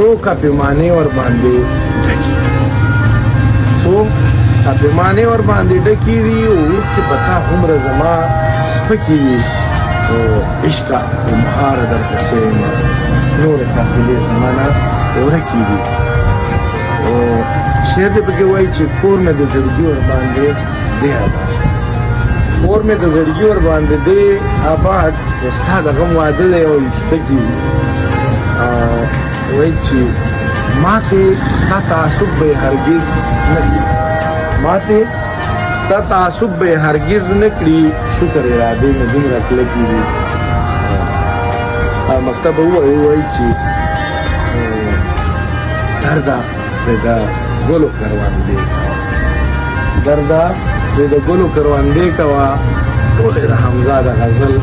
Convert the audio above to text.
څو پیمانې ور باندې ډکې څو پیمانې ور باندې ډکې دي اوښکې په تا هومره زما سپکې وي او عشقه په مهاره درپسې یم نورې قافلې زما نه ورکې دي او شعر دې پکې وایي چې کور مې د زړګي ور باندې دی آباد کور مې د زړګي ور باندې دی آباد ستا د غم واده دی او ایسته کېږي وایي چې ماته ستا تعصب به هرګز نه کړي ماته ستا تعصب به هرګز نه کړي شکر ارادې مې دومره کلکې دي مکتب وایي چې درده د ګلو کروندې درده د ګلو کروندې کوه ټولې د حمزه د غزل